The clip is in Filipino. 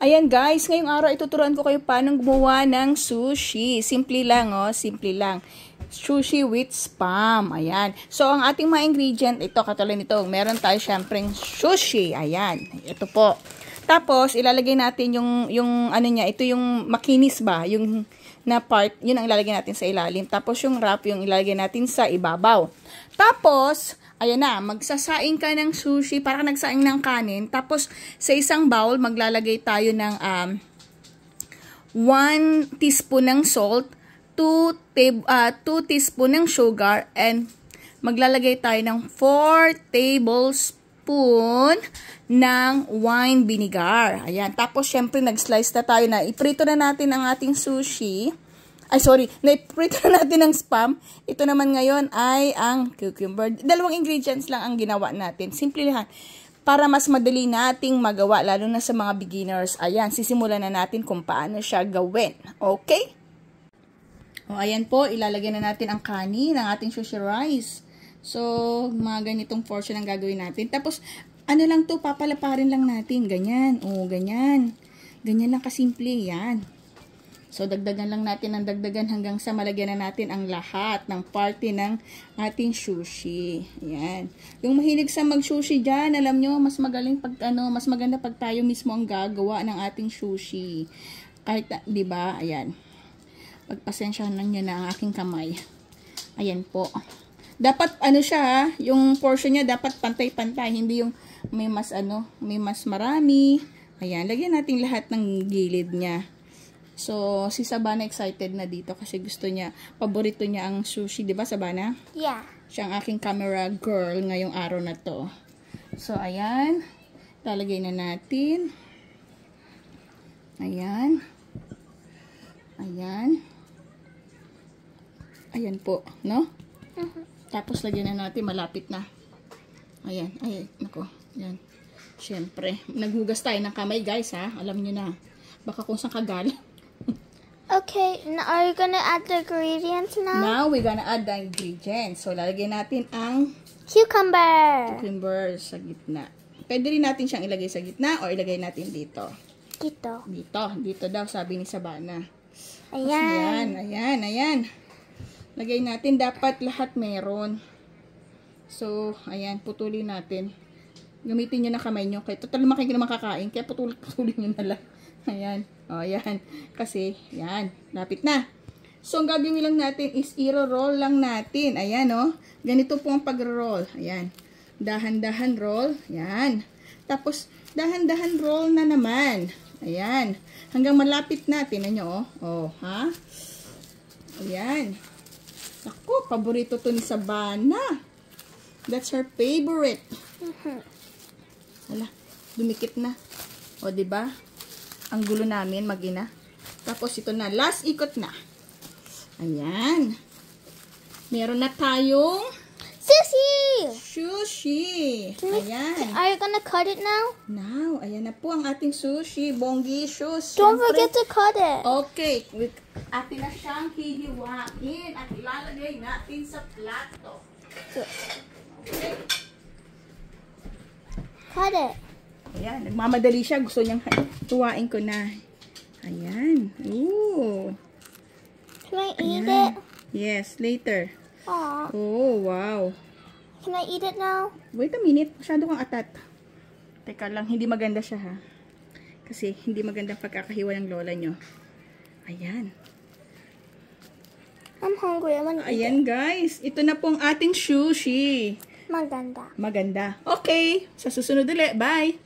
Ayan guys, ngayong araw ituturuan ko kayo paano gumawa ng sushi. Simple lang simple lang. Sushi with spam. Ayan. So, ang ating mga ingredient, ito, katulad nito. Meron tayo syempreng sushi. Ayan. Ito po. Tapos, ilalagay natin yung ano niya, ito yung makinis ba? Yung na part, yun ang ilalagay natin sa ilalim. Tapos, yung wrap, yung ilalagay natin sa ibabaw. Tapos, ayan na, magsasaing ka ng sushi, para nagsaing ng kanin. Tapos, sa isang bowl, maglalagay tayo ng 1 teaspoon ng salt, 2 teaspoon ng sugar, and maglalagay tayo ng 4 tablespoon ng wine vinegar. Ayan. Tapos, syempre, nag-slice na tayo na. Iprito na natin ang ating sushi. Ay, sorry. Naiprito na natin ng spam. Ito naman ngayon ay ang cucumber. Dalawang ingredients lang ang ginawa natin. Simple lang. Para mas madali nating magawa, lalo na sa mga beginners. Ayan, sisimulan na natin kung paano siya gawin. Okay? O, ayan po. Ilalagay na natin ang kanin ng ating sushi rice. So, mga ganitong portion ang gagawin natin. Tapos, ano lang to, papalaparin lang natin. Ganyan. O, ganyan. Ganyan lang kasimple. Yan. So, dagdagan lang natin ng dagdagan hanggang sa malagyan na natin ang lahat ng party ng ating sushi. Yan. Yung mahilig sa mag-sushi dyan, alam nyo, mas magaling pag, mas maganda pag tayo mismo ang gagawa ng ating sushi. Kahit, di ba? Ayan. Pagpasensyahan lang nyo na ang aking kamay. Ayan po. Dapat, siya, yung portion niya, dapat pantay-pantay. Hindi yung may mas marami. Ayan, lagyan natin lahat ng gilid niya. So, si Sabana excited na dito kasi gusto niya, paborito niya ang sushi, di ba Sabana? Yeah. Siya ang aking camera girl ngayong araw na to. So, ayan. Lalagay na natin. Ayan. Ayan. Ayan po, no? Tapos, lagyan na natin, malapit na. Ayan. Ay, nako. Ayan. Siyempre, naghugas tayo ng kamay, guys, ha? Alam niyo na. Baka kung saan kagaling. Okay, now are you gonna add the ingredients now? Now, we're gonna add the ingredients. So, lalagay natin ang cucumber sa gitna. Pwede rin natin siyang ilagay sa gitna o ilagay natin dito. Dito daw, sabi ni Sabana. Ayan. Ayan. Lagay natin, dapat lahat meron. So, ayan, putulin natin. Gamitin nyo na kamay nyo. Kaya total naman kayo naman kakain. Kaya putulin nyo na lang. Ayan. O, ayan. Kasi, yan. Lapit na. So, ang gagawin lang natin is i-roll lang natin. Ayan, o. Ganito po ang pag-roll. Ayan. Dahan-dahan roll. Ayan. Tapos, dahan-dahan roll na naman. Ayan. Hanggang malapit na. Tingnan nyo, o. O, ha? Ayan. Ako, paborito to ni Sabana. That's her favorite. Hala, dumikit na. O, diba? Ang gulo namin, mag-ina. Tapos, ito na. Last ikot na. Ayan. Meron na tayong sushi. Ayan. Are you gonna cut it now? Now, ayan na po ang ating sushi. Bonggi shoes. Don't forget to cut it. Okay. Atin na siyang hihiwain at ilalagay natin sa plato. Okay. Cut it. Ayan, nagmamadali siya. Gusto niyang tuwain ko na. Ayan. Ooh. Can I eat it? Yes, later. Aw. Oh, wow. Can I eat it now? Wait a minute. Masyado kang atat. Teka lang, hindi maganda siya ha. Kasi hindi maganda pagkakahiwa ng lola nyo. Ayan. I'm hungry. I wanna eat Ayan guys. Ito na pong ating sushi. it. Maganda. Maganda. Okay. Sa susunod ulit. Bye.